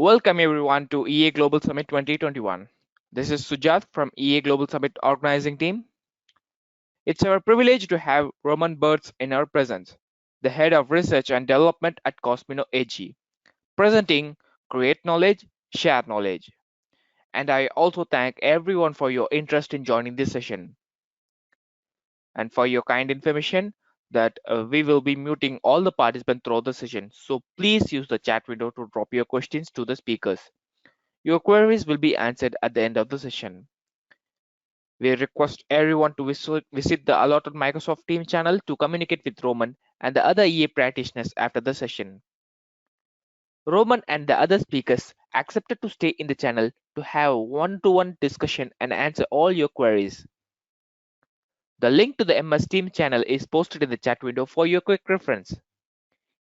Welcome everyone to EA Global Summit 2021. This is Sujat from EA Global Summit organizing team. It's our privilege to have Roman Bretz in our presence, the head of research and development at Cosmino AG, presenting Create Knowledge, Share Knowledge. And I also thank everyone for your interest in joining this session and for your kind information that we will be muting all the participants throughout the session. So please use the chat window to drop your questions to the speakers. Your queries will be answered at the end of the session. We request everyone to visit the allotted Microsoft Teams channel to communicate with Roman and the other EA practitioners after the session. Roman and the other speakers accepted to stay in the channel to have one-to-one discussion and answer all your queries. The link to the MS Teams channel is posted in the chat window for your quick reference.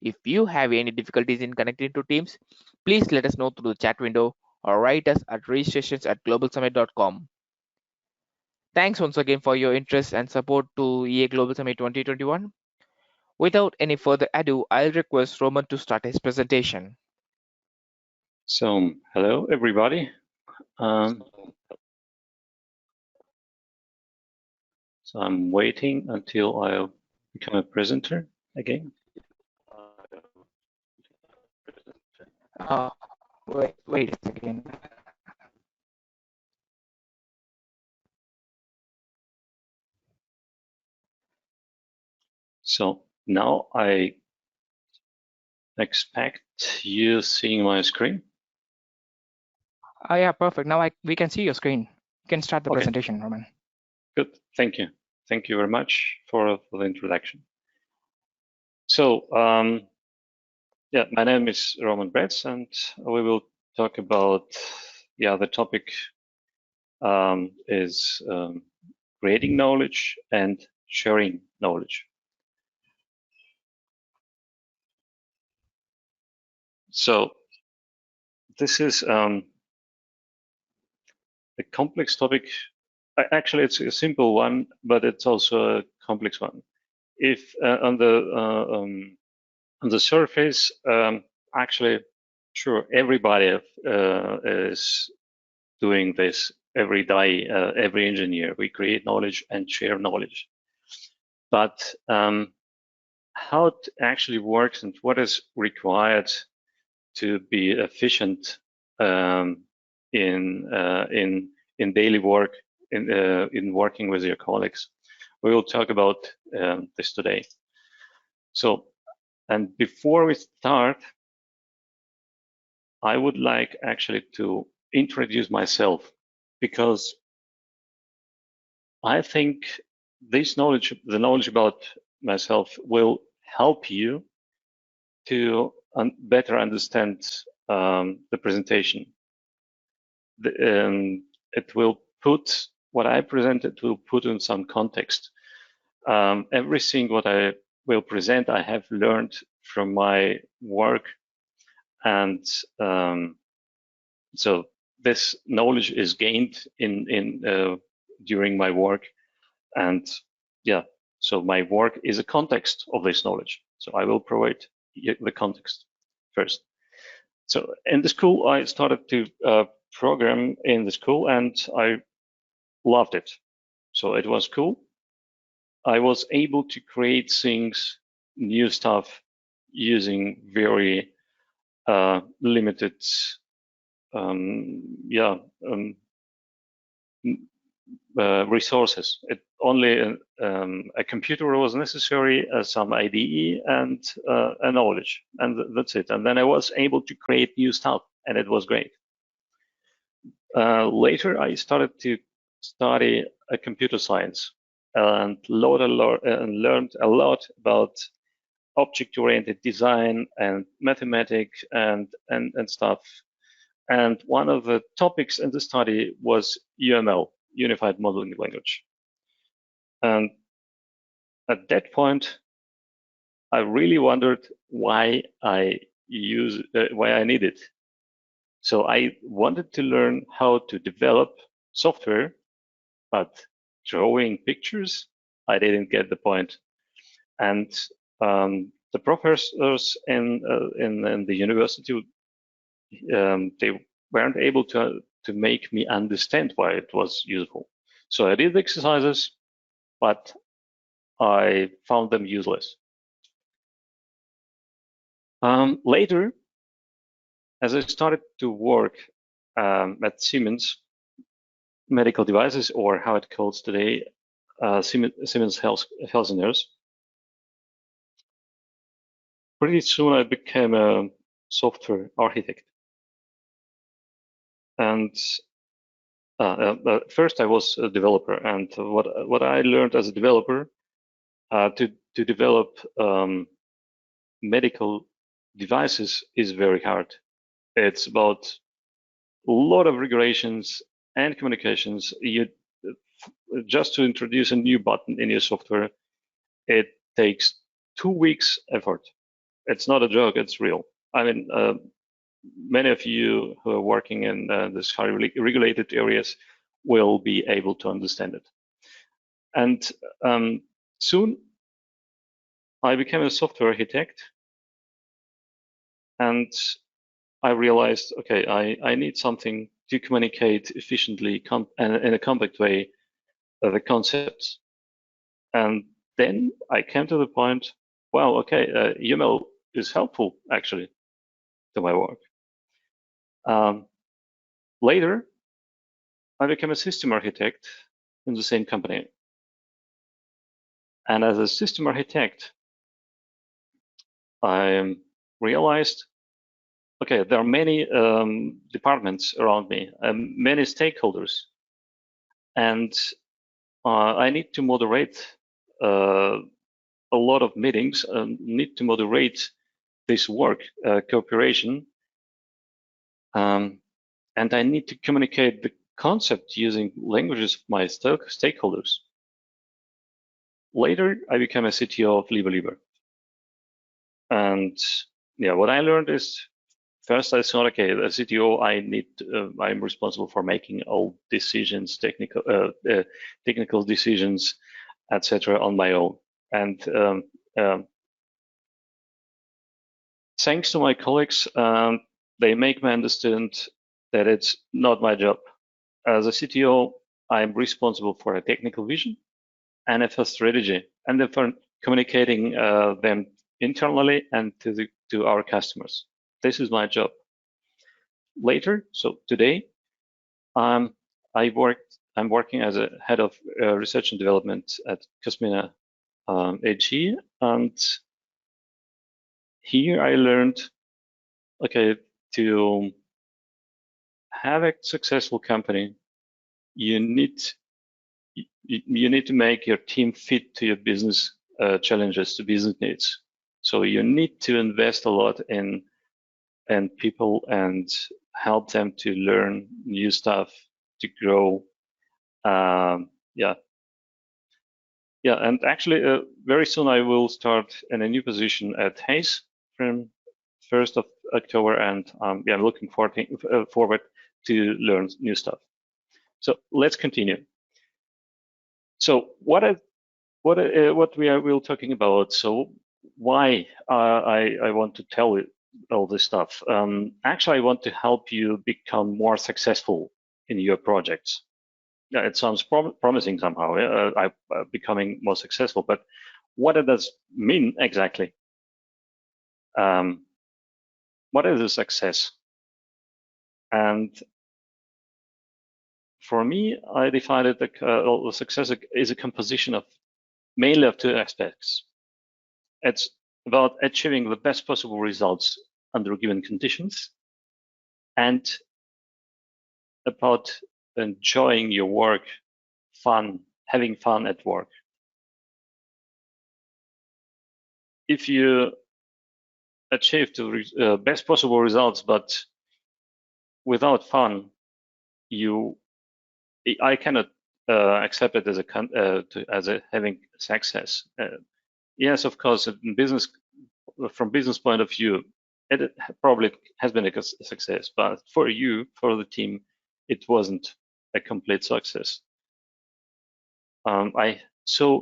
If you have any difficulties in connecting to Teams, please let us know through the chat window or write us at registrations@globalsummit.com. Thanks once again for your interest and support to EA Global Summit 2021. Without any further ado, I'll request Roman to start his presentation. So, hello everybody. So I'm waiting until I become a presenter again. Wait a second. So now I expect you seeing my screen. Yeah, perfect. Now we can see your screen. You can start the presentation, Roman. Good, thank you. Thank you very much for the introduction. So, yeah, my name is Roman Bretz, and we will talk about, the topic is creating knowledge and sharing knowledge. So this is a complex topic. Actually, it's a simple one, but it's also a complex one. If on the surface, actually, sure, everybody is doing this every day. Every engineer, we create knowledge and share knowledge. But how it actually works and what is required to be efficient in daily work, in working with your colleagues. We will talk about this today. So, and before we start, I would like actually to introduce myself, because I think this knowledge, the knowledge about myself, will help you to better understand the presentation. It will put what I presented will put in some context. Everything what I will present, I have learned from my work, and so this knowledge is gained in during my work, and yeah, so my work is a context of this knowledge. So I will provide the context first. So in the school, I started to program in the school, and I loved it. So it was cool. I was able to create things, new stuff, using very limited, resources. Only a computer was necessary, some IDE, and a knowledge, and that's it. And then I was able to create new stuff, and it was great. Later, I started to study computer science and learned a lot about object-oriented design and mathematics and stuff. And one of the topics in the study was UML, Unified Modeling Language. And at that point, I really wondered why I need it. So I wanted to learn how to develop software, but drawing pictures, I didn't get the point. And the professors in the university they weren't able to make me understand why it was useful. So I did the exercises, but I found them useless. Later, as I started to work at Siemens Medical Devices, or how it calls today, Siemens Healthineers, pretty soon I became a software architect. And first I was a developer, and what I learned as a developer to develop medical devices is very hard. It's about a lot of regulations and communications. Just to introduce a new button in your software, it takes 2 weeks effort. It's not a joke, it's real. I mean, many of you who are working in this highly regulated areas will be able to understand it. And soon I became a software architect, and I realized, okay, I need something to communicate efficiently and in a compact way the concepts. And then I came to the point, wow, okay, UML is helpful actually to my work. Later, I became a system architect in the same company. And as a system architect, I realized, okay, there are many departments around me, many stakeholders, and I need to moderate a lot of meetings, need to moderate this work, cooperation, and I need to communicate the concept using languages of my stakeholders. Later, I became a CTO of Liebe. And yeah, what I learned is first I thought, okay, as CTO, I'm responsible for making all decisions, technical decisions, etc., on my own. And thanks to my colleagues, they make me understand that it's not my job. As a CTO, I'm responsible for a technical vision and a strategy, and then for communicating them internally and to our customers. This is my job. Later, so today, I'm working as a head of research and development at Cosmino AG, and here I learned, okay, to have a successful company, you need to make your team fit to your business challenges, to business needs. So you need to invest a lot in people and help them to learn new stuff, to grow. And actually, very soon I will start in a new position at Hayes from 1st of October, and I'm looking forward to learn new stuff. So let's continue. So what we will talking about? So why I want to tell you all this stuff? Actually, I want to help you become more successful in your projects. Yeah, it sounds promising somehow. I'm becoming more successful, but what does that mean exactly? What is a success? And for me, I define it that success is a composition of mainly of two aspects. It's about achieving the best possible results under given conditions, and about enjoying your work, having fun at work. If you achieve the best possible results, but without fun, I cannot accept it as a having success. Yes, of course, from business point of view, it probably has been a success, but for you, for the team, it wasn't a complete success. I saw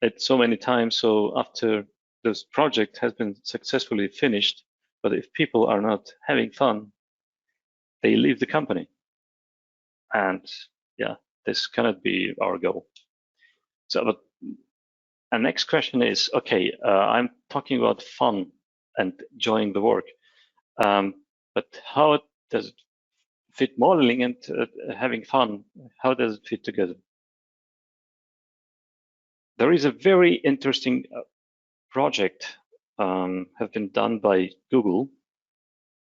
it so many times. So after this project has been successfully finished, But if people are not having fun, they leave the company. And yeah, this cannot be our goal. So, but the next question is, okay, I'm talking about fun and enjoying the work. But how does it fit modeling and having fun? How does it fit together? There is a very interesting project have been done by Google,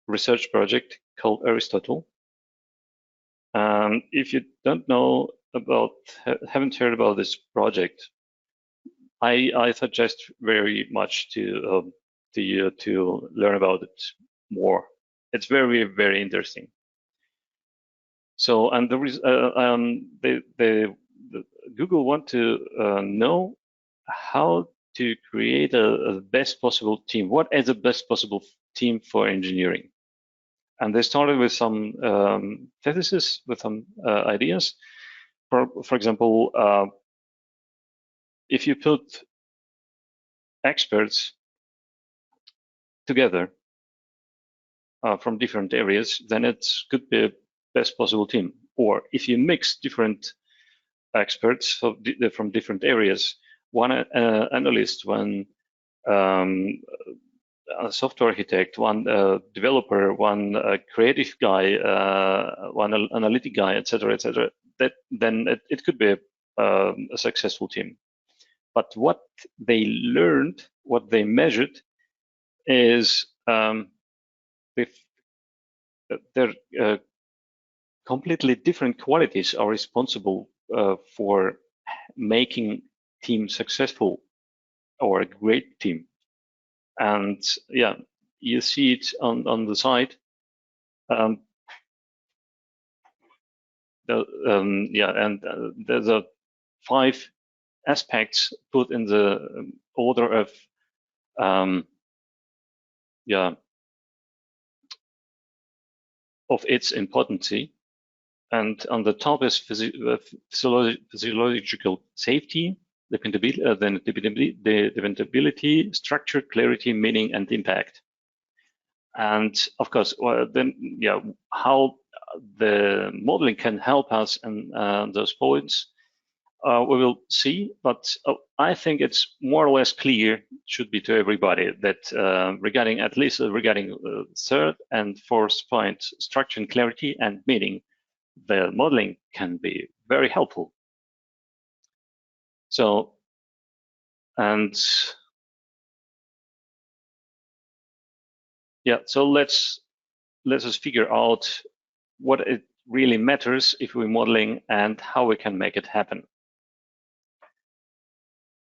research project called Aristotle. If you don't know about, haven't heard about this project, I suggest very much to you to learn about it more. It's very, very interesting. So, and the Google want to know how to create a best possible team. What is the best possible team for engineering? And they started with some theses, with some ideas. For example, if you put experts together from different areas, then it could be a best possible team. Or if you mix different experts from different areas, one analyst, one a software architect, one developer, one creative guy, one analytic guy, etc., etc. That then it could be a successful team. But what they learned, what they measured, is if their completely different qualities are responsible for making team successful or a great team. And yeah, you see it on the side. There's a 5 aspects put in the order of of its importance. And on the top is physiological safety, dependability, structure, clarity, meaning, and impact. And of course, how the modeling can help us in those points, we will see. But I think it's more or less clear, should be to everybody, that regarding third and fourth point, structure and clarity and meaning, the modeling can be very helpful. So, and yeah, so let's us figure out what it really matters if we're modeling and how we can make it happen.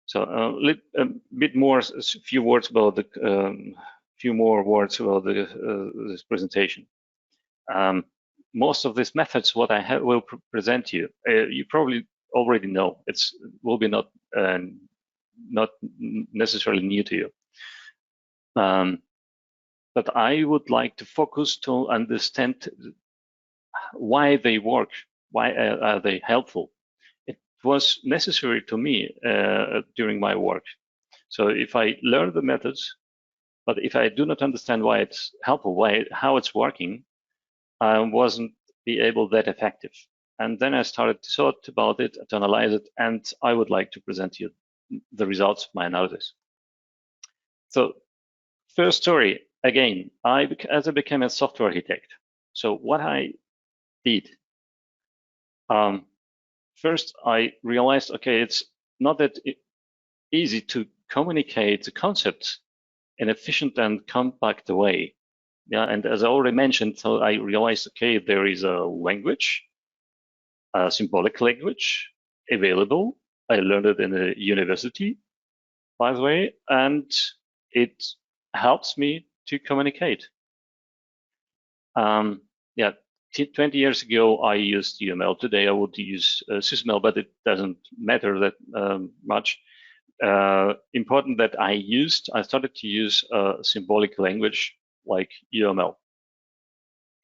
So a bit more, a few more words about this presentation. Most of these methods, what I will present you, you probably already know. It will be not necessarily new to you. But I would like to focus to understand why they work, why are they helpful. It was necessary to me during my work. So if I learn the methods, but if I do not understand why it's helpful, how it's working, I wasn't be able that effective. And then I started to thought about it, to analyze it, and I would like to present you the results of my analysis. So first story, again, as I became a software architect. So what I did, first I realized, okay, it's not that easy to communicate the concepts in an efficient and compact way. Yeah, and as I already mentioned, so I realized, okay, there is a language, a symbolic language available. I learned it in a university, by the way, and it helps me to communicate. Yeah, 20 years ago, I used UML. Today, I would use SysML, but it doesn't matter that much. Important that I started to use a symbolic language like UML.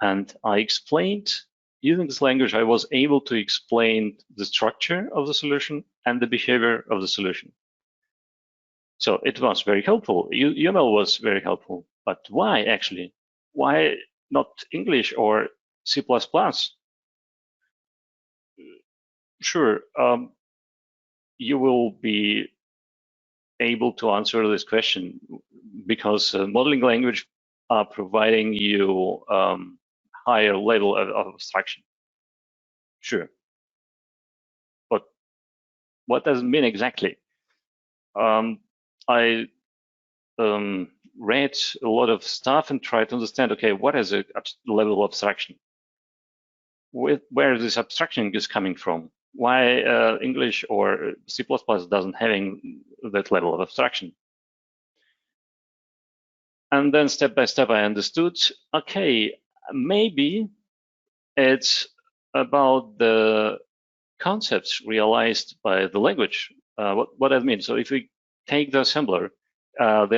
And I explained, using this language, I was able to explain the structure of the solution and the behavior of the solution. So it was very helpful. UML was very helpful. But why actually? Why not English or C++? Sure, you will be able to answer this question because modeling language are providing you higher level of abstraction. Sure. But what does it mean exactly? I read a lot of stuff and tried to understand, okay, what is a level of abstraction? Where this abstraction is coming from? Why English or C++ doesn't having that level of abstraction? And then step by step, I understood, okay, maybe it's about the concepts realized by the language. What that means? So if we take the assembler have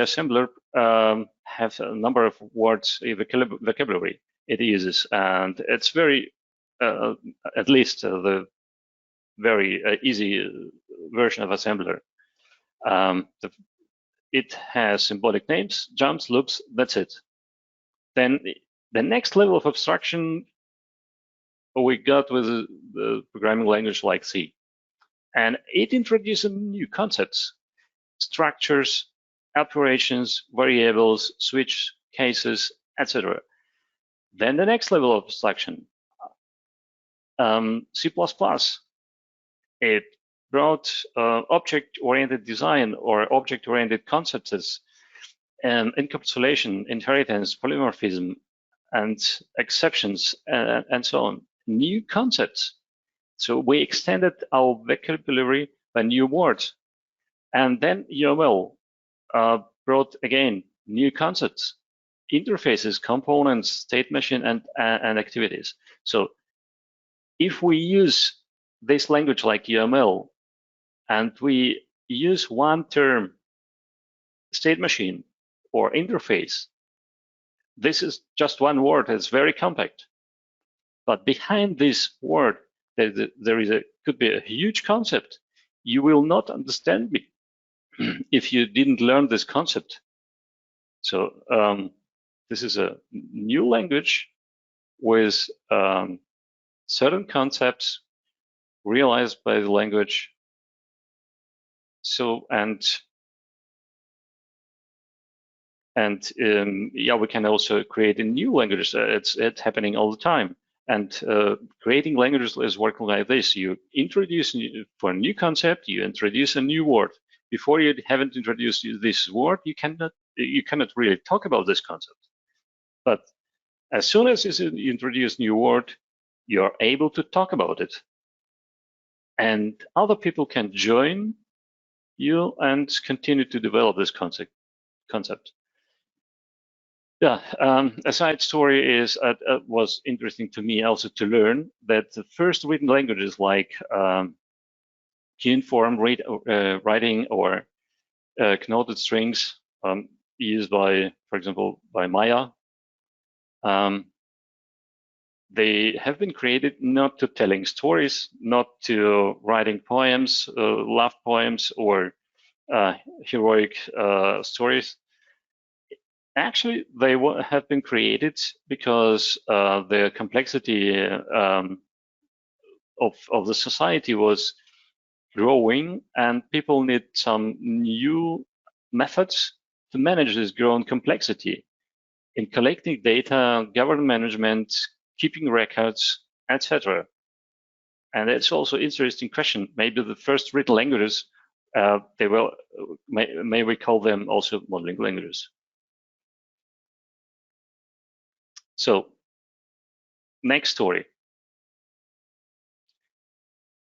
a number of words, vocabulary it uses, and it's very, at least the very easy version of assembler. It has symbolic names, jumps, loops, that's it. Then the next level of abstraction we got with the programming language like C. And it introduces new concepts, structures, operations, variables, switch cases, etc. Then the next level of abstraction, C++. It brought object-oriented design or object-oriented concepts and encapsulation, inheritance, polymorphism, and exceptions, and so on. New concepts. So we extended our vocabulary by new words. And then UML brought, again, new concepts, interfaces, components, state machine, and activities. So if we use this language like UML, and we use one term, state machine or interface, this is just one word. It's very compact. But behind this word, could be a huge concept. You will not understand me if you didn't learn this concept. So this is a new language with certain concepts realized by the language. So yeah, we can also create a new language. It's happening all the time. And creating languages is working like this. You introduce for a new concept, you introduce a new word. Before you haven't introduced this word, you cannot really talk about this concept. But as soon as you introduce new word, you're able to talk about it. And other people can join you and continue to develop this concept. Yeah, a side story is was interesting to me also to learn that the first written languages like cuneiform writing or connected strings used by, for example, by Maya, they have been created not to telling stories, not to writing poems, love poems, or heroic stories. Actually, they have been created because the complexity of the society was growing, and people need some new methods to manage this growing complexity in collecting data, government management, keeping records, etc. And it's also an interesting question. Maybe the first written languages, they will, may we call them also modeling languages. So, next story.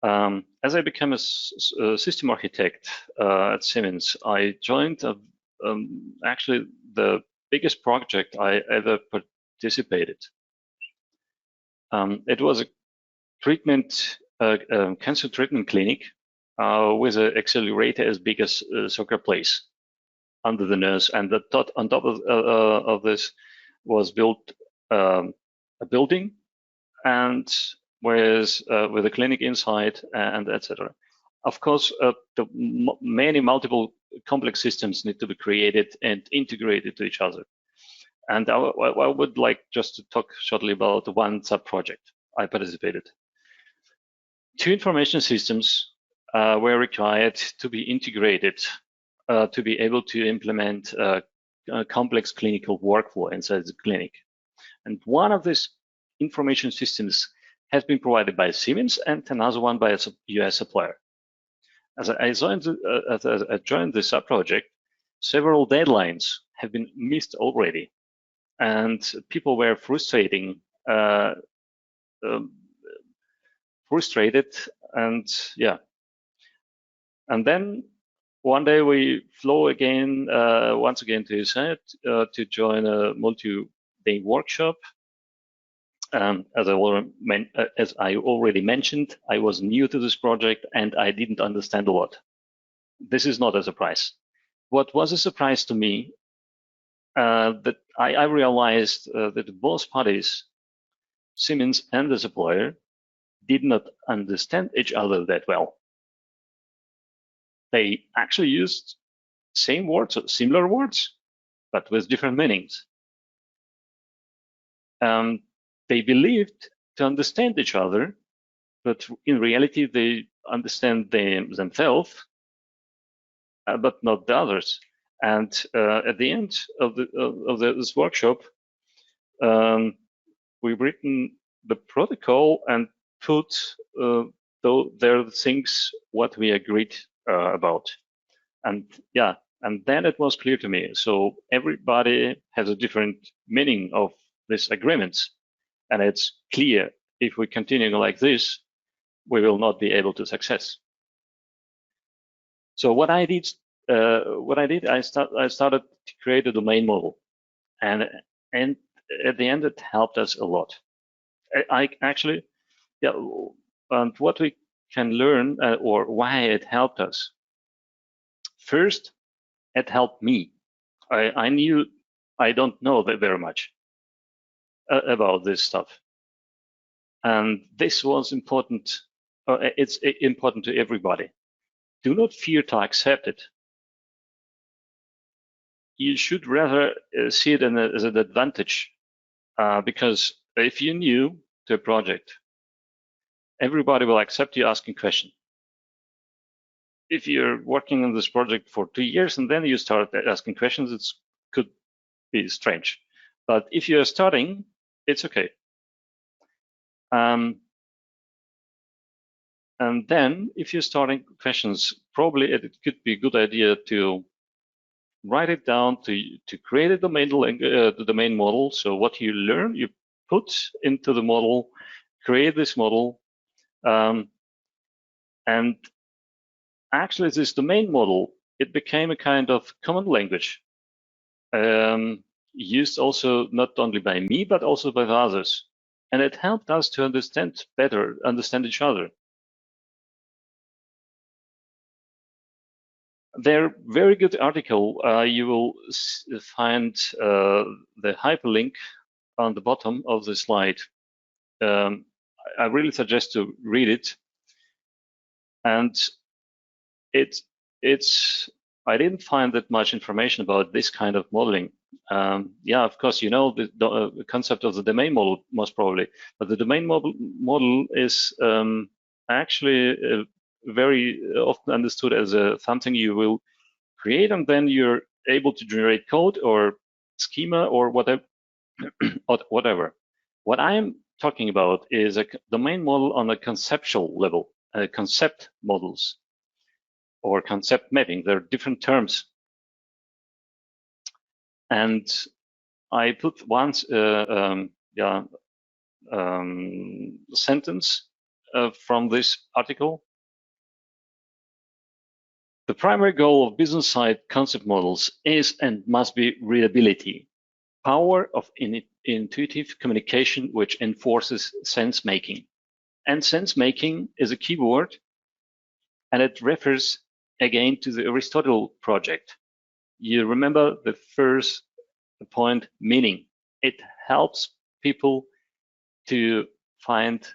As I became a system architect at Siemens, I joined actually the biggest project I ever participated. It was a treatment, cancer treatment clinic with an accelerator as big as soccer place under the nurse, and on top of this was built a building and with a clinic inside and etc. Of course, many multiple complex systems need to be created and integrated to each other. And I would like just to talk shortly about one sub-project I participated. 2 information systems were required to be integrated to be able to implement a complex clinical workflow inside the clinic. And one of these information systems has been provided by Siemens and another one by a US supplier. As I joined the sub-project, several deadlines have been missed already, and people were frustrated, and yeah. And then one day we flew again, once again to his site to join a multi-day workshop. As I already mentioned, I was new to this project and I didn't understand a lot. This is not a surprise. What was a surprise to me, that I realized that both parties, Siemens and the supplier, did not understand each other that well. They actually used same words, or similar words, but with different meanings. They believed to understand each other, but in reality, they understand themselves, but not the others. And at the end of this workshop, we've written the protocol and put there the things what we agreed about. And yeah, and then it was clear to me. So everybody has a different meaning of these agreements. And it's clear if we continue like this, we will not be able to success. So what I did, I started to create a domain model, and at the end it helped us a lot. I actually, yeah, and what we can learn or why it helped us. First, it helped me. I knew I don't know very much about this stuff, and this was important. It's important to everybody. Do not fear to accept it. You should rather see it as an advantage, because if you're new to a project, everybody will accept you asking questions. If you're working on this project for 2 years and then you start asking questions, it could be strange. But if you're starting, it's okay. And then if you're starting questions, probably it could be a good idea to write it down, to create a the domain model. So what you learn, you put into the model, create this model, and actually this domain model, it became a kind of common language, used also not only by me, but also by others. And it helped us to understand each other. They're very good article. You will find the hyperlink on the bottom of the slide. I really suggest to read it. And I didn't find that much information about this kind of modeling. Yeah, of course, you know the concept of the domain model most probably, but the domain model is actually very often understood as something you will create, and then you're able to generate code or schema or whatever. whatever. What I'm talking about is a domain model on a conceptual level, concept models or concept mapping. There are different terms. And I put one sentence from this article. The primary goal of business-side concept models is and must be readability, power of intuitive communication which enforces sense-making. And sense-making is a keyword, and it refers again to the Aristotle project. You remember the first point, meaning. It helps people to find,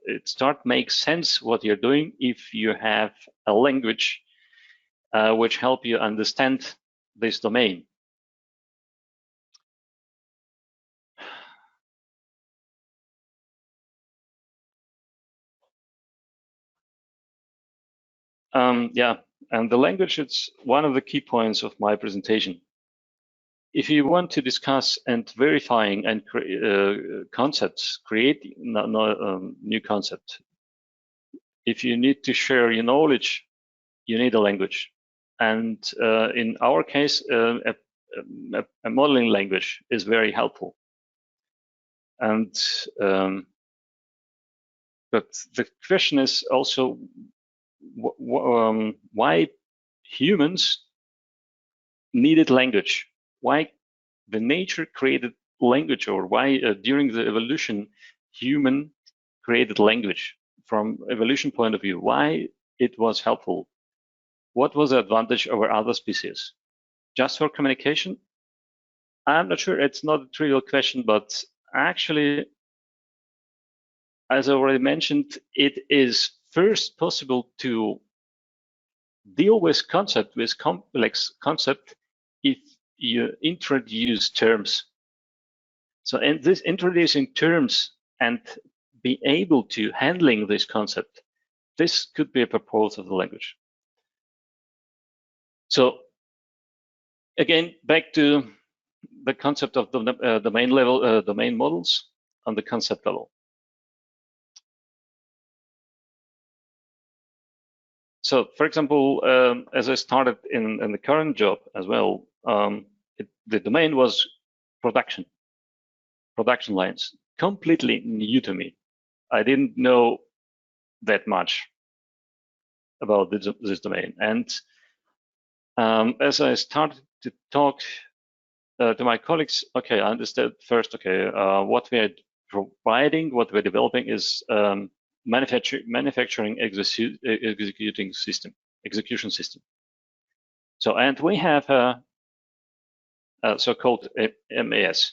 it start make sense what you're doing if you have a language which help you understand this domain. Yeah, and the language is one of the key points of my presentation. If you want to discuss and verifying and concepts, create new concept. If you need to share your knowledge, you need a language. And in our case, a modeling language is very helpful. And but the question is also why humans needed language? Why the nature created language, or why during the evolution human created language? From evolution point of view, why it was helpful? What was the advantage over other species? Just for communication? I'm not sure. It's not a trivial question, but actually, as I already mentioned, it is first possible to deal with complex concept, if you introduce terms. So, in this introducing terms and be able to handling this concept, this could be a purpose of the language. So again, back to the concept of the domain level, domain models on the concept level. So, for example, as I started in the current job as well, the domain was production lines, completely new to me. I didn't know that much about this domain. And as I started to talk to my colleagues, okay, I understood first, okay, what we're providing, what we're developing is manufacturing execution system. So, and we have a so-called MAS,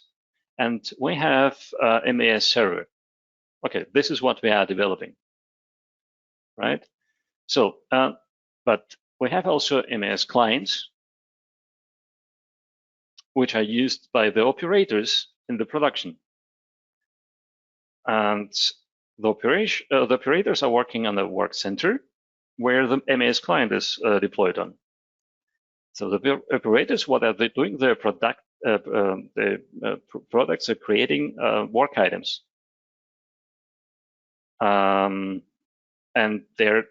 and we have a MAS server. Okay, this is what we are developing, right? So, but we have also MAS clients, which are used by the operators in the production. And the operators are working on the work center where the MAS client is deployed on. So the operators, what are they doing? Their products are creating work items. And they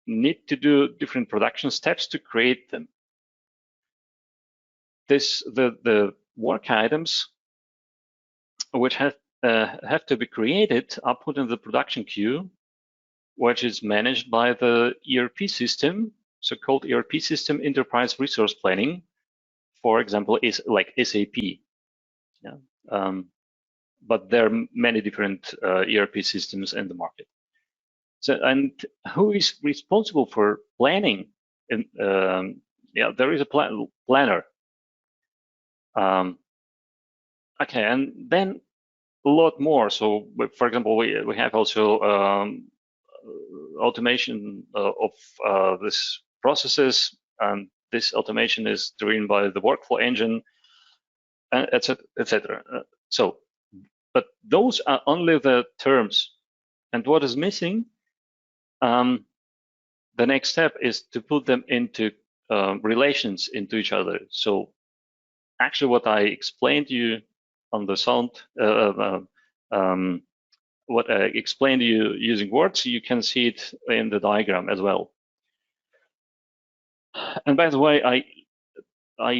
need to do different production steps to create them. The work items which have to be created are put in the production queue, which is managed by the ERP system, so-called ERP system, Enterprise Resource Planning. For example, is like SAP. Yeah. But there are many different ERP systems in the market. So, and who is responsible for planning? And yeah, there is a planner. Okay, and then a lot more. So, for example, we have also automation of this processes, and this automation is driven by the workflow engine, etc., etc. So, but those are only the terms, and what is missing? The next step is to put them into relations into each other. So, actually, what I explained to you on the sound. What I explained to you using words, you can see it in the diagram as well. And by the way, I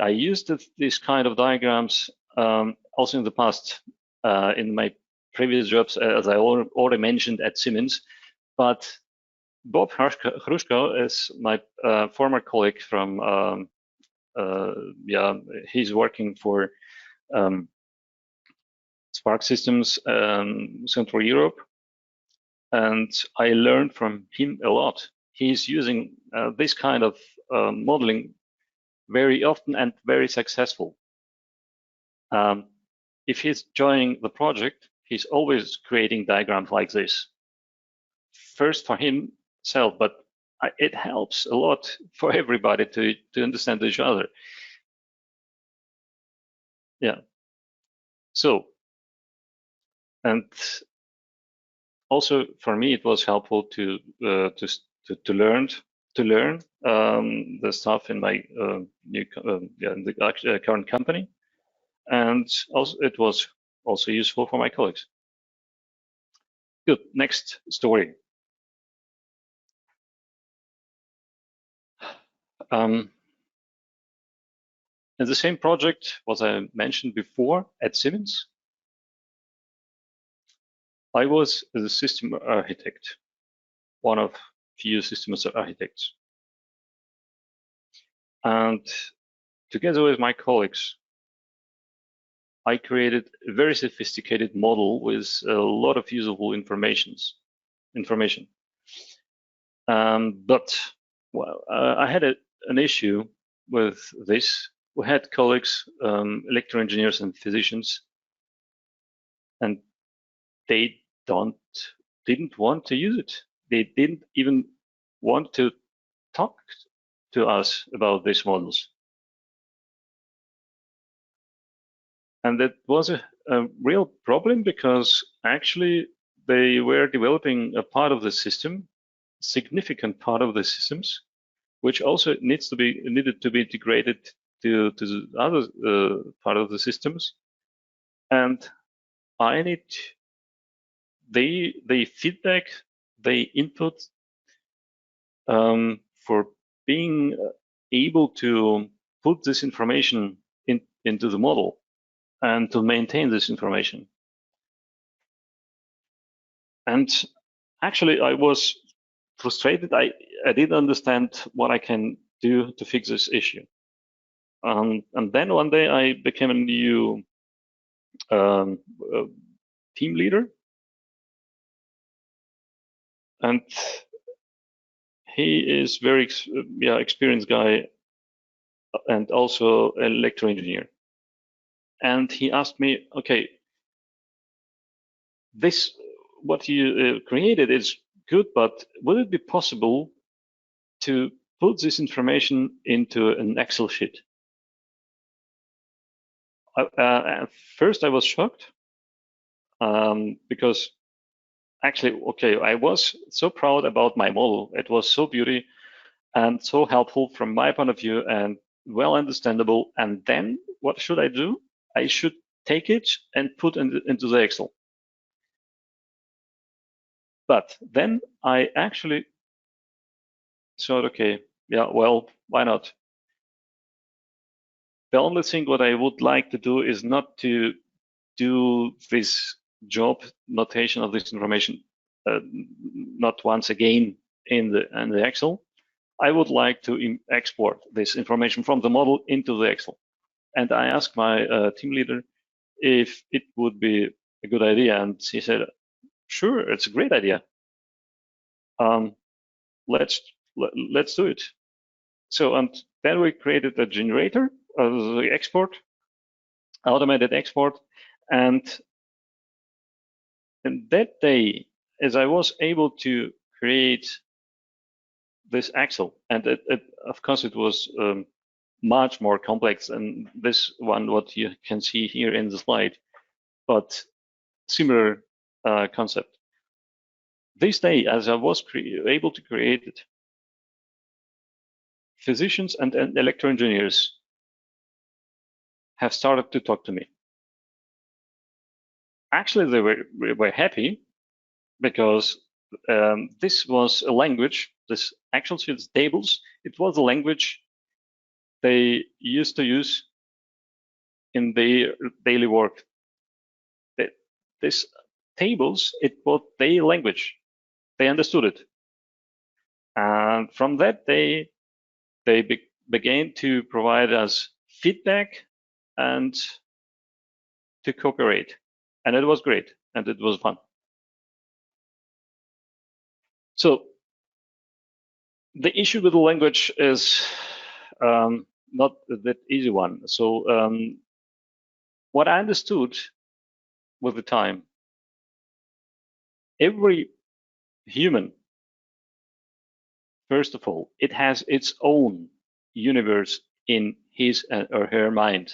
used this kind of diagrams also in the past in my previous jobs, as I already mentioned at Siemens. But Bob Hrushko is my former colleague from yeah, he's working for Sparx Systems, Central Europe, and I learned from him a lot. He's using this kind of modeling very often and very successful. If he's joining the project, he's always creating diagrams like this. First for himself, but it helps a lot for everybody to understand each other. Yeah. So, and also for me, it was helpful to to learn the stuff in my new in the current company, and also it was also useful for my colleagues. Good. Next story. In the same project, what I mentioned before at Siemens, I was the system architect, one of few system architects. And together with my colleagues, I created a very sophisticated model with a lot of usable information. But well, I had an issue with this. We had colleagues, electro engineers and physicians, and they didn't want to use it. They didn't even want to talk to us about these models. And that was a real problem because actually they were developing a part of the system, significant part of the systems, which also needed to be integrated to the other part of the systems. And I need the feedback, the input for being able to put this information into the model and to maintain this information. And actually, I was frustrated. I didn't understand what I can do to fix this issue. And then one day I became a new team leader. And he is very experienced guy and also an electro engineer. And he asked me, okay, this what you created is good, but would it be possible to put this information into an Excel sheet? At first I was shocked because actually, okay, I was so proud about my model. It was so beautiful and so helpful from my point of view and well understandable. And then what should I do? I should take it and put into the Excel. But then I actually thought, okay, yeah, well, why not? The only thing what I would like to do is not to do this job notation of this information not once again in the Excel. I would like to export this information from the model into the Excel. And I asked my team leader if it would be a good idea, and he said, "Sure, it's a great idea. Let's do it." So, and then we created a generator, the export, automated export, and that day, as I was able to create this Excel, and of course it was much more complex than this one, what you can see here in the slide, but similar concept. This day, as I was able to create it, physicians and electro engineers have started to talk to me. Actually, they were happy because this was a language, this Excel sheets tables, it was a language they used to use in their daily work. This tables, it was their language. They understood it. And from that, they began to provide us feedback and to cooperate. And it was great, and it was fun. So the issue with the language is not that easy one. So what I understood with the time, every human, first of all, it has its own universe in his or her mind.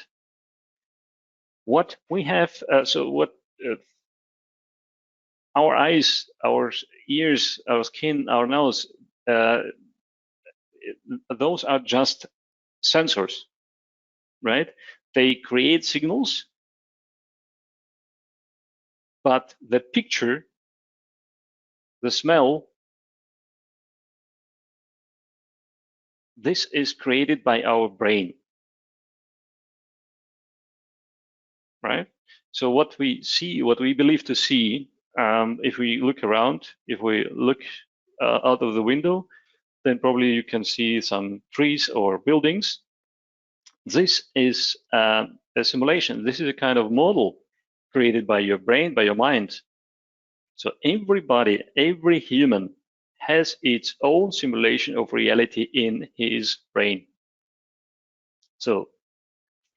What we have, what our eyes, our ears, our skin, our nose, those are just sensors, right? They create signals, but the picture, the smell, this is created by our brain, right? So what we see, what we believe to see, if we look around, if we look out of the window, then probably you can see some trees or buildings. This is a simulation. This is a kind of model created by your brain, by your mind. So everybody, every human has its own simulation of reality in his brain. So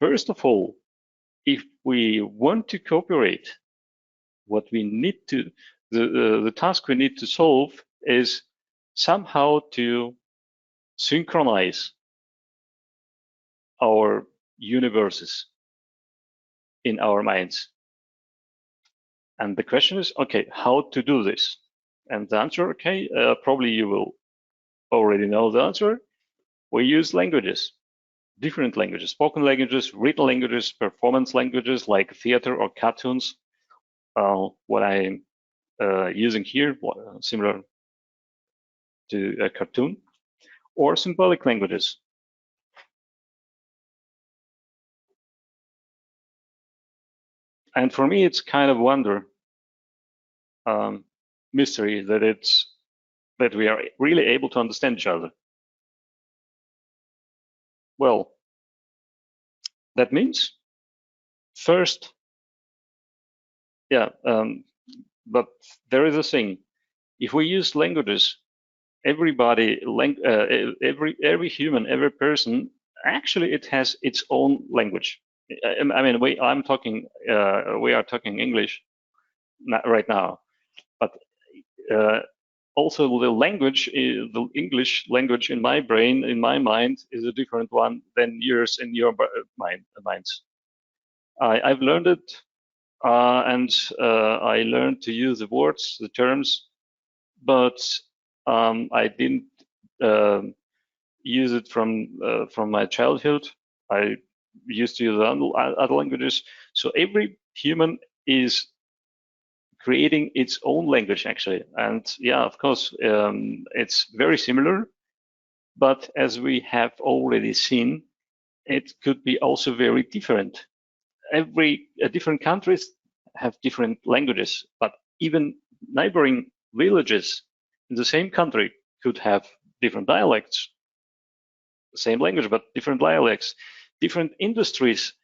first of all, if we want to cooperate, what we need to, the task we need to solve is somehow to synchronize our universes in our minds. And the question is, okay, how to do this? And the answer, okay, probably you will already know the answer. We use languages, different languages, spoken languages, written languages, performance languages like theater or cartoons. What I'm using here, similar to a cartoon, or symbolic languages. And for me, it's kind of wonder, mystery that we are really able to understand each other. Well, that means first, yeah, but there is a thing. If we use languages, everybody, every human, every person, actually, it has its own language. I mean, we are talking English right now, but also the language, the English language in my brain, in my mind, is a different one than yours in your minds. I've learned it, and I learned to use the words, the terms, but I didn't use it from my childhood. I used to use other languages. So every human is creating its own language, actually. And yeah, of course, it's very similar. But as we have already seen, it could be also very different. Different countries have different languages, but even neighboring villages in the same country could have different dialects. Same language, but different dialects. Different industries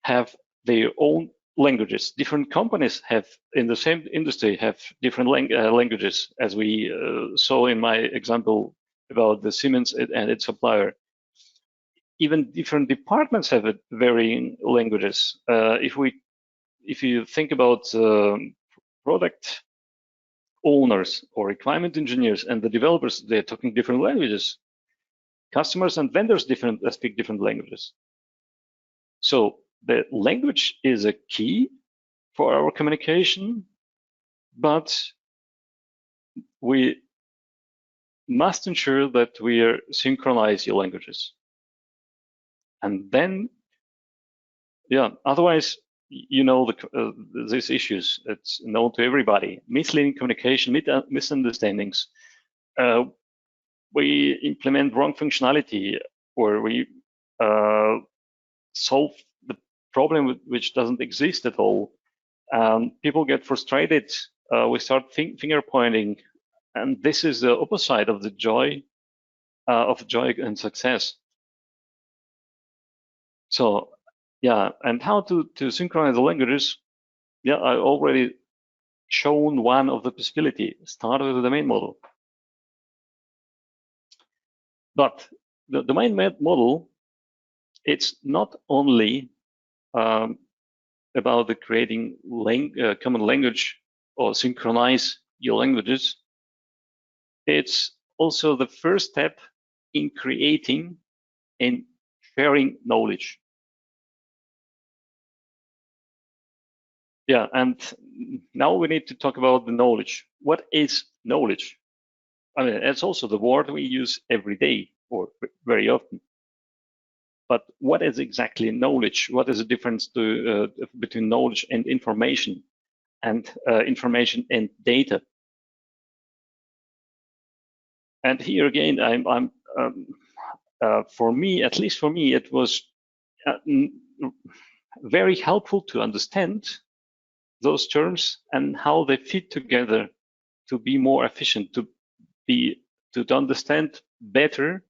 have their own languages. Different companies have, in the same industry, have different languages, as we saw in my example about the Siemens and its supplier. Even different departments have varying languages. If you think about product owners or requirement engineers and the developers, they're talking different languages. Customers and vendors speak different languages. So the language is a key for our communication, but we must ensure that we synchronize your languages. And then, yeah, otherwise, you know, these issues, it's known to everybody. Misleading communication, misunderstandings. We implement wrong functionality, or we solve the problem which doesn't exist at all. People get frustrated. We start finger pointing, and this is the opposite of the joy and success. So, yeah, and how to synchronize the languages? Yeah, I already shown one of the possibility. Start with the domain model. But the domain model, it's not only about the creating common language or synchronize your languages. It's also the first step in creating and sharing knowledge. Yeah, and now we need to talk about the knowledge. What is knowledge? I mean, it's also the word we use every day or very often. But what is exactly knowledge? What is the difference between knowledge and information and data? And here again, for me, at least for me, it was very helpful to understand those terms and how they fit together to be more efficient, to understand better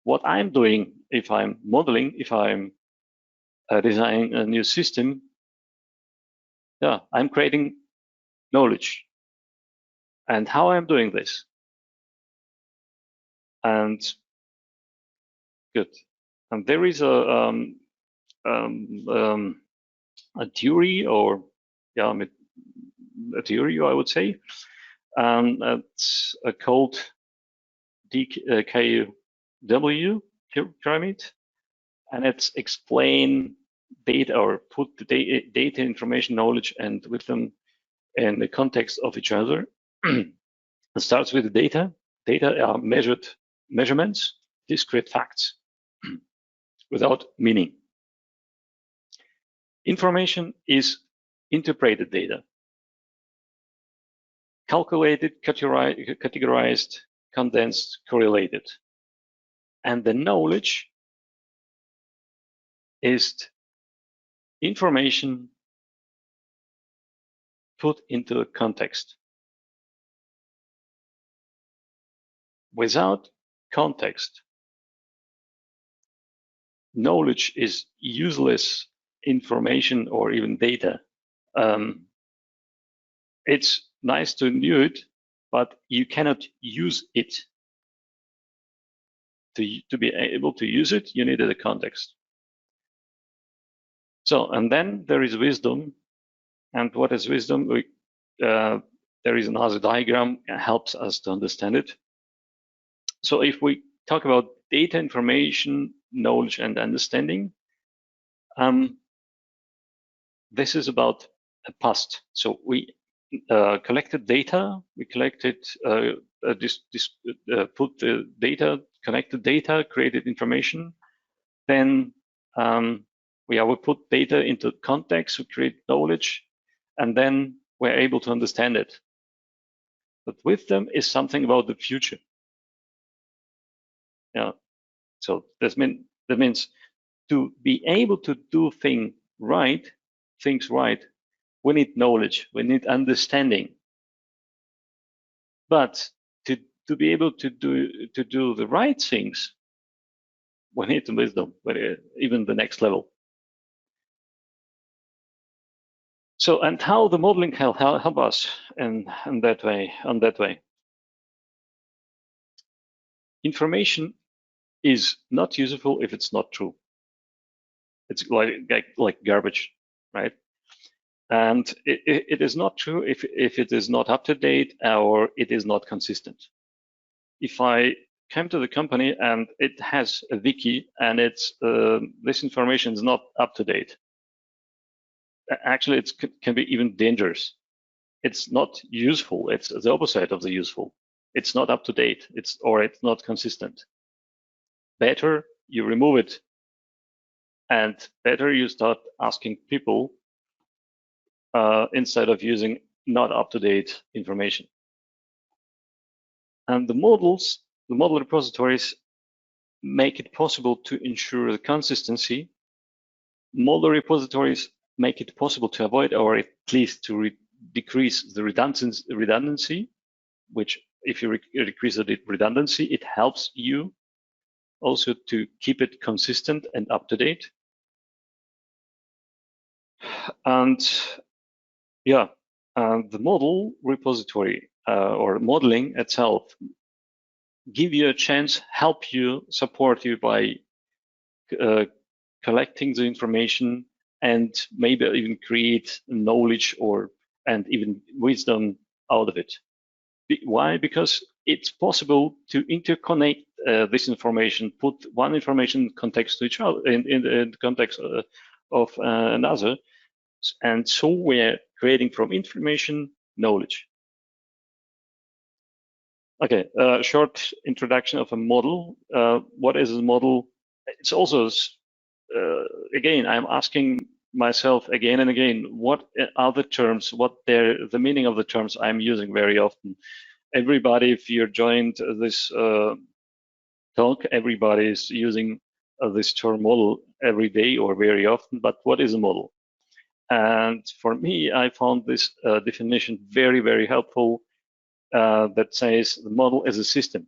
what I'm doing if I'm modeling, if I'm designing a new system. Yeah, I'm creating knowledge and how I'm doing this. And good. And there is a theory, or yeah, a theory, I would say. It's called DKW pyramid, and it's explain data or put the data, information, knowledge, and with them in the context of each other. It starts with the data. Data are measurements, discrete facts without meaning. Information is interpreted data, calculated, categorized, condensed, correlated. And the knowledge is information put into a context. Without context, knowledge is useless information or even data. It's nice to know it, but you cannot use it. To be able to use it, you needed a context. So, and then there is wisdom. And what is wisdom? There is another diagram that helps us to understand it. So if we talk about data, information, knowledge, and understanding, this is about the past. So we collected data, we collected, put the data, connected data, created information. Then we put data into context, we create knowledge, and then we're able to understand it. But wisdom is something about the future. Yeah. So that means to be able to do things right, we need knowledge, we need understanding. But to be able to do the right things, we need the wisdom, but even the next level. So, and how the modeling can help us in that way. Information is not useful if it's not true. It's like garbage, right? And it is not true if it is not up to date or it is not consistent. If I come to the company and it has a wiki and it's this information is not up to date, actually it can be even dangerous. It's not useful. It's the opposite of the useful. It's not up to date. It's not consistent. Better you remove it, and better you start asking people instead of using not up to date information. And the model repositories make it possible to ensure the consistency. Model repositories make it possible to avoid, or at least to decrease the redundancy, which if you decrease the redundancy, it helps you also to keep it consistent and up to date. And yeah, the model repository or modeling itself give you a chance, help you, support you by collecting the information and maybe even create knowledge and even wisdom out of it. Why? Because it's possible to interconnect this information, put one information context to each other in the context of another, and so we're creating from information knowledge. Okay, short introduction of a model. What is a model? It's also, again, I'm asking myself again and again, what are the terms, what the meaning of the terms I'm using very often. Everybody, if you joined this talk, everybody is using this term model every day or very often, but what is a model? And for me, I found this definition very, very helpful that says the model is a system.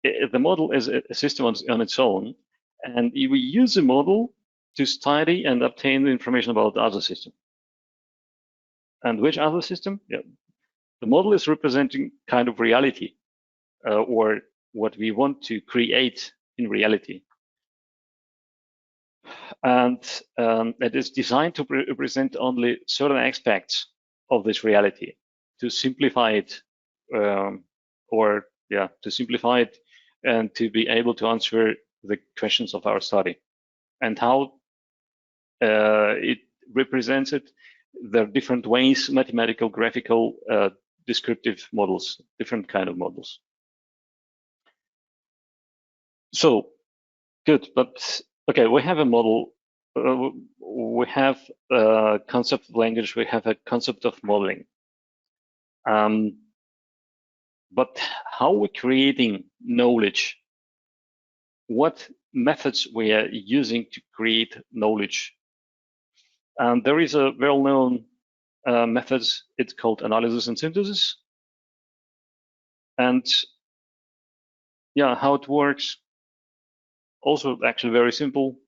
The model is a system on its own, and we use a model to study and obtain the information about the other system. And which other system? Yeah. The model is representing kind of reality, or what we want to create in reality. And it is designed to represent only certain aspects of this reality, to simplify it, to simplify it and to be able to answer the questions of our study. And how it represents it, there are different ways, mathematical, graphical, descriptive models, different kind of models. So, good, but okay, we have a model, we have a concept of language, we have a concept of modeling. But how we're creating knowledge, what methods we are using to create knowledge. And there is a well-known methods, it's called analysis and synthesis. And yeah, how it works, also actually very simple.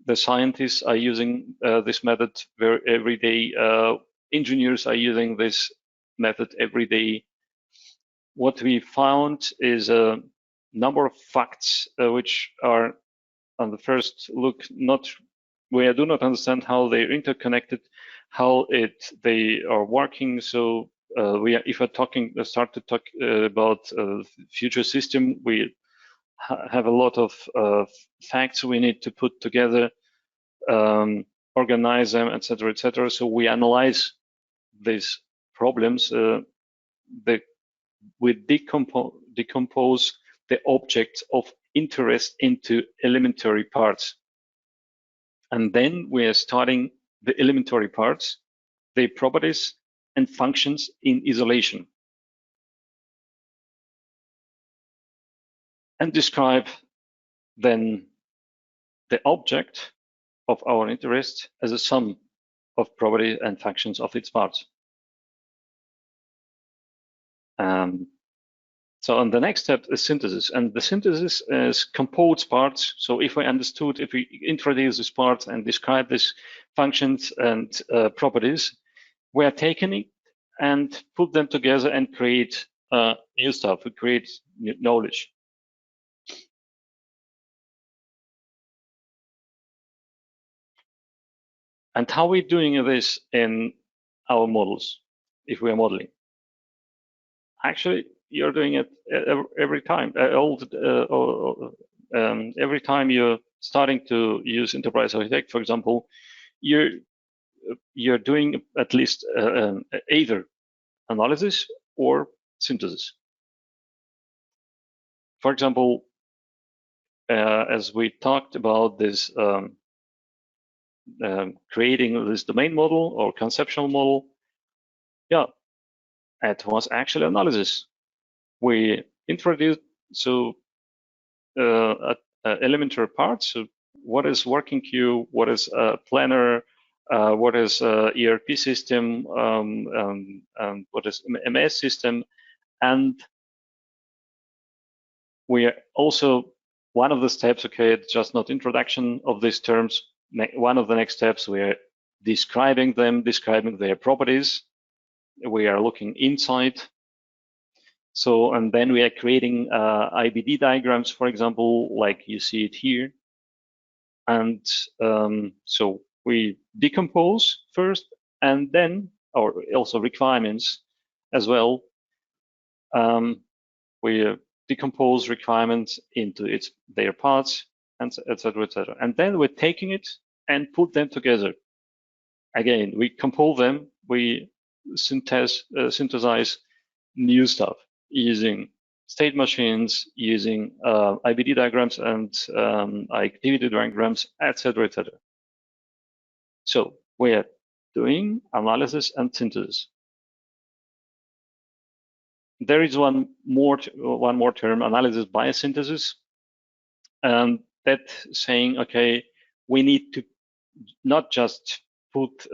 The scientists are using this method every day. Engineers are using this method every day. What we found is a number of facts which are on the first look we do not understand how they're interconnected, how they are working. So if we're start to talk about future system, we have a lot of facts we need to put together, organize them, etc., etc. So we analyze these problems. We decompose the objects of interest into elementary parts. And then we are starting the elementary parts, their properties and functions in isolation. And describe then the object of our interest as a sum of property and functions of its parts. So on the next step is synthesis, and the synthesis is composed parts. So if we introduce these parts and describe these functions and properties, we are taking it and put them together and create new stuff. We create new knowledge. And how are we doing this in our models if we are modeling? Actually, you're doing it every time. Every time you're starting to use Enterprise Architect, for example, you're doing at least either analysis or synthesis. For example, as we talked about this, creating this domain model or conceptual model, yeah, it was actually analysis. We introduced elementary parts. So what is working queue? What is a planner? What is a ERP system? And what is MS system? And we are also one of the steps. Okay, it's just not introduction of these terms. One of the next steps, we are describing them, describing their properties. We are looking inside. So, and then we are creating IBD diagrams, for example, like you see it here. And so we decompose first, and then, or also requirements as well. We decompose requirements into their parts, and etc., etc. And then we're taking it and put them together. Again, we compose them, we synthesize new stuff using state machines, using IBD diagrams and activity diagrams, etc., etc. So we are doing analysis and synthesis. There is one more term, analysis by synthesis, and that saying, okay, we need to not just put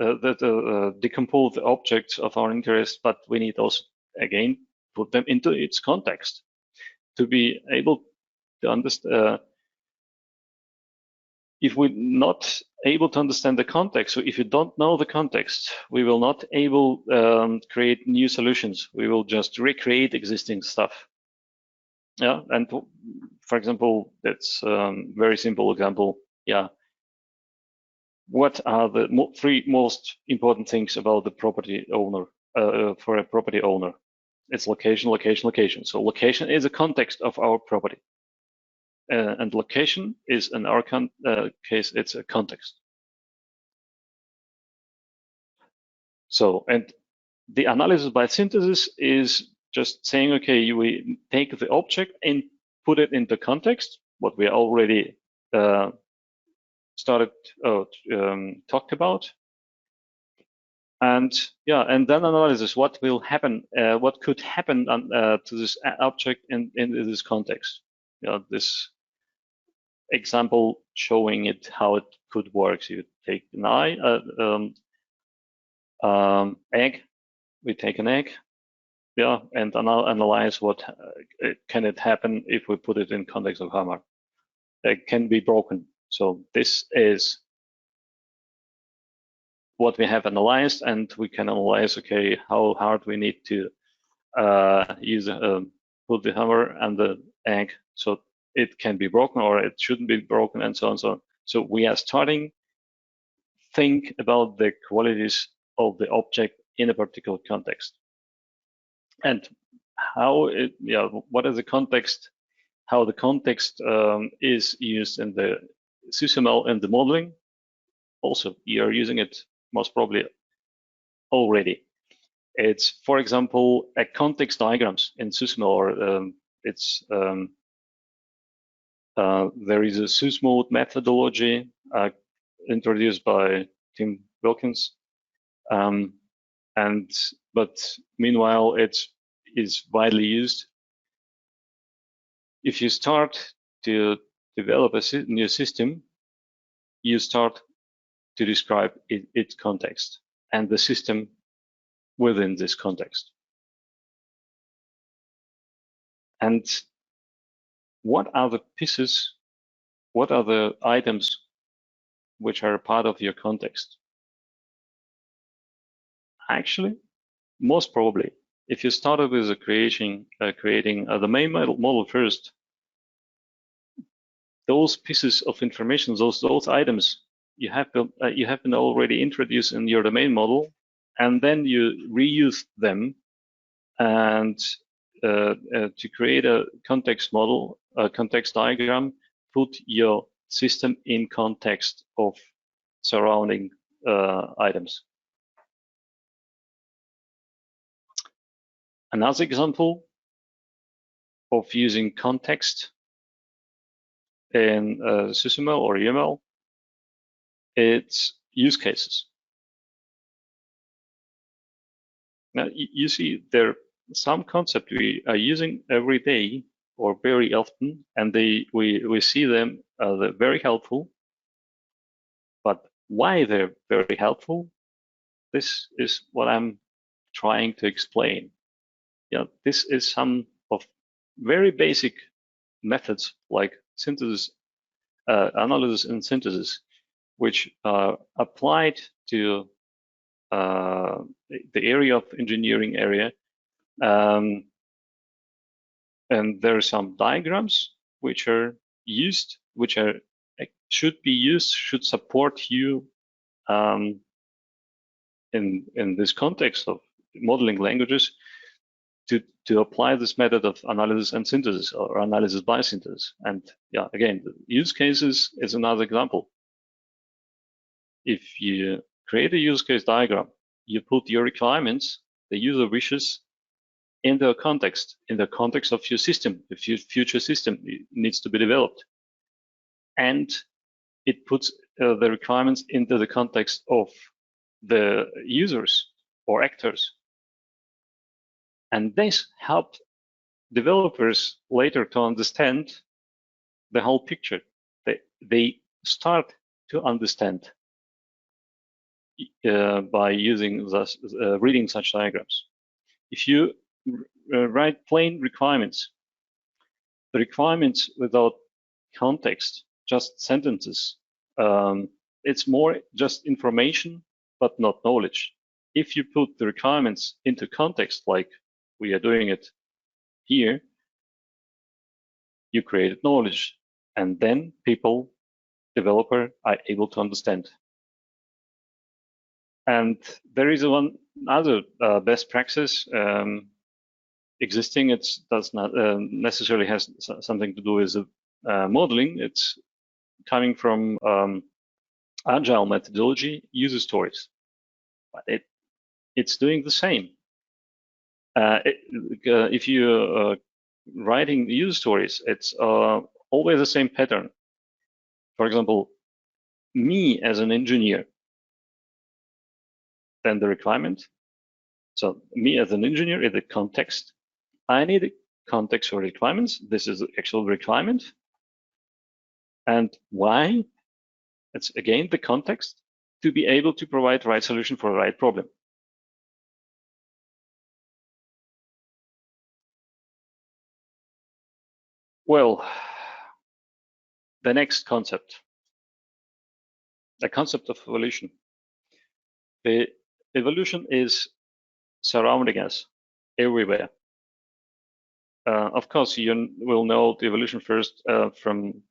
decompose the objects of our interest, but we need also again put them into its context to be able to understand. If we're not able to understand the context, so if you don't know the context, we will not able create new solutions. We will just recreate existing stuff. Yeah, and for example, that's very simple example. Yeah, what are the three most important things about the property owner for a property owner? It's location, location, location. So location is a context of our property. And location is, in our case, it's a context. So, and the analysis by synthesis is just saying, okay, we take the object and put it into context, what we already talked about. And yeah, and then analysis what will happen, what could happen to this object in this context. This example showing it how it could work. So you take an egg. We take an egg, yeah, and analyze what can it happen if we put it in context of hammer. It can be broken. So this is what we have analyzed, and we can analyze, okay, how hard we need to put the hammer and the egg so it can be broken or it shouldn't be broken, and so on and so on. So we are starting think about the qualities of the object in a particular context. And how it, what is the context, how the context is used in the SysML and the modeling. Also, you're using it most probably already. It's, for example, a context diagrams in SysML, or there is a SysMode methodology introduced by Tim Wilkins, but meanwhile it is widely used. If you start to develop a new system, you start to describe its context and the system within this context. And what are the pieces, what are the items which are a part of your context? Actually, most probably, if you started with creating the main model first, those pieces of information, those items, you have been already introduced in your domain model, and then you reuse them and to create a context model, a context diagram, put your system in context of surrounding items. Another example of using context in SysML or UML, it's use cases. Now you see there some concept we are using every day or very often, and we see them they're very helpful. But why they're very helpful? This is what I'm trying to explain. This is some of very basic methods like synthesis, analysis and synthesis, which are applied to the area of engineering area. And there are some diagrams which are used, which are should be used, should support you in this context of modeling languages to apply this method of analysis and synthesis, or analysis by synthesis. And yeah, again, the use cases is another example. If you create a use case diagram you put your requirements, the user wishes, in the context of your system, the future system needs to be developed. And it puts the requirements into the context of the users or actors. And this helped developers later to understand the whole picture. They start to understand by using reading such diagrams. If you write plain requirements, the requirements without context, just sentences, it's more just information, but not knowledge. If you put the requirements into context, like we are doing it here, you created knowledge, and then people, developer, are able to understand. And there is one other best practice existing. It does not necessarily has something to do with modeling. It's coming from agile methodology, user stories. But it's doing the same. If you're writing user stories, it's always the same pattern. For example, me as an engineer, then the requirement. So me as an engineer is the context. I need a context for requirements. This is the actual requirement. And why? It's again the context to be able to provide the right solution for the right problem. Well, the next concept, the concept of evolution. The evolution is surrounding us everywhere. Of course, you will know the evolution first from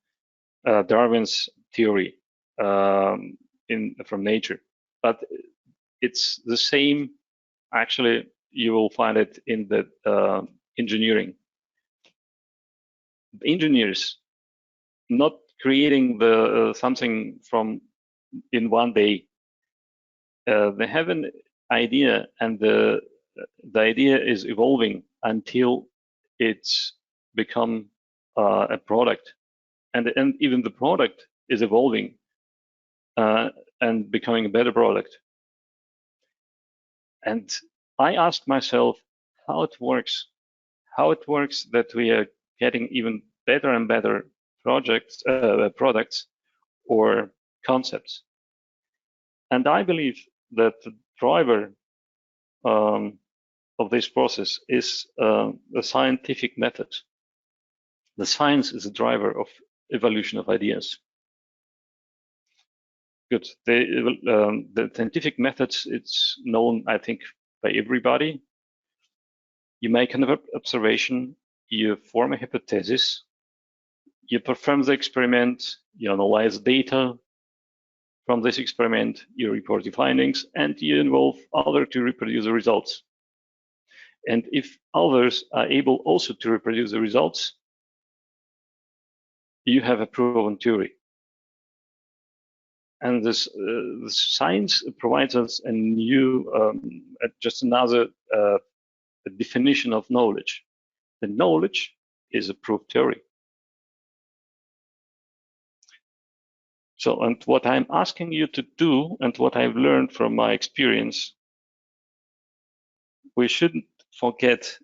Darwin's theory from nature, but it's the same. Actually, you will find it in the engineering. Engineers not creating the something from in one day. They have an idea, and the idea is evolving until it's become a product, and even the product is evolving and becoming a better product. And I asked myself how it works that we are getting even better and better products or concepts. And I believe that the driver of this process is the scientific method. The science is the driver of evolution of ideas. Good. The scientific methods, it's known, I think, by everybody. You make an observation, you form a hypothesis, you perform the experiment, you analyze data from this experiment, you report the findings, and you involve others to reproduce the results. And if others are able also to reproduce the results, you have a proven theory. And this science provides us a new, just another definition of knowledge. The knowledge is a proof theory. So, and what I'm asking you to do, and what I've learned from my experience, we shouldn't forget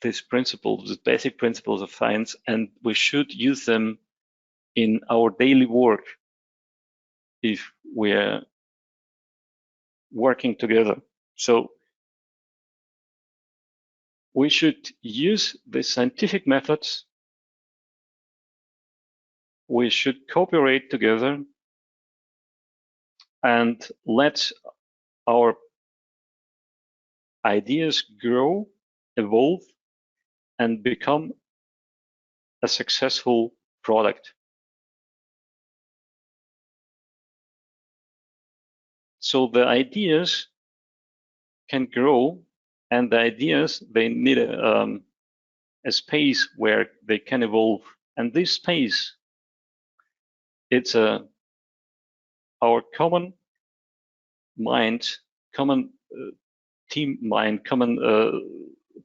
these principles, the basic principles of science, and we should use them in our daily work if we're working together. So we should use the scientific methods. We should cooperate together and let our ideas grow, evolve, and become a successful product. So the ideas can grow, and the ideas, they need a space where they can evolve. And this space, it's our common mind, common team mind, common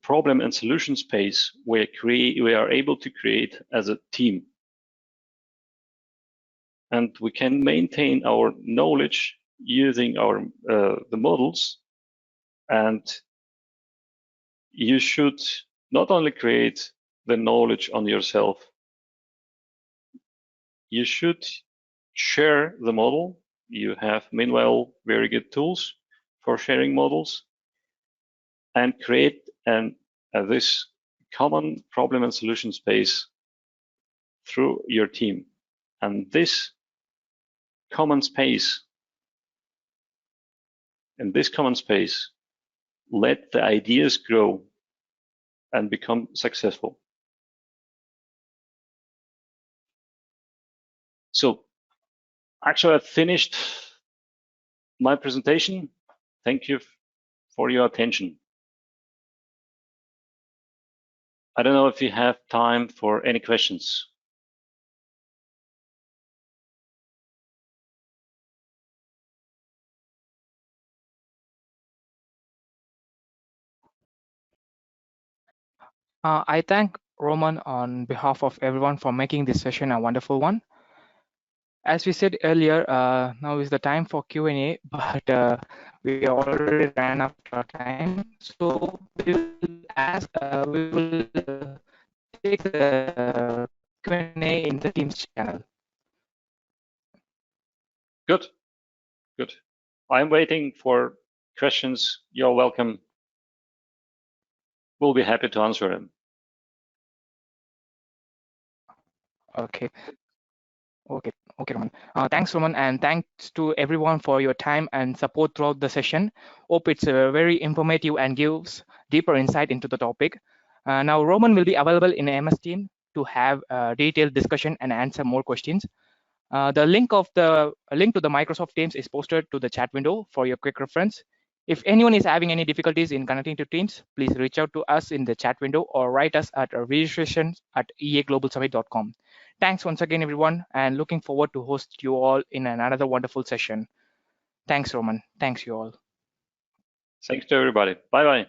problem and solution space we are able to create as a team. And we can maintain our knowledge using our the models. And you should not only create the knowledge on yourself, you should share the model. You have meanwhile very good tools for sharing models, and create this common problem and solution space through your team. And this common space, in this common space, let the ideas grow and become successful. So actually, I've finished my presentation. Thank you for your attention. I don't know if you have time for any questions. I thank Roman on behalf of everyone for making this session a wonderful one. As we said earlier, now is the time for Q&A, but we already ran out of time. So we will take the Q&A in the Teams channel. Good, good. I'm waiting for questions. You're welcome. We'll be happy to answer them. Okay. Okay, Roman. Thanks, Roman, and thanks to everyone for your time and support throughout the session. Hope it's very informative and gives deeper insight into the topic. Now, Roman will be available in MS Team to have a detailed discussion and answer more questions. The link to the Microsoft Teams is posted to the chat window for your quick reference. If anyone is having any difficulties in connecting to Teams, please reach out to us in the chat window or write us at registration@eaglobalsummit.com. Thanks once again, everyone, and looking forward to host you all in another wonderful session. Thanks, Roman. Thanks, you all. Thanks to everybody. Bye-bye.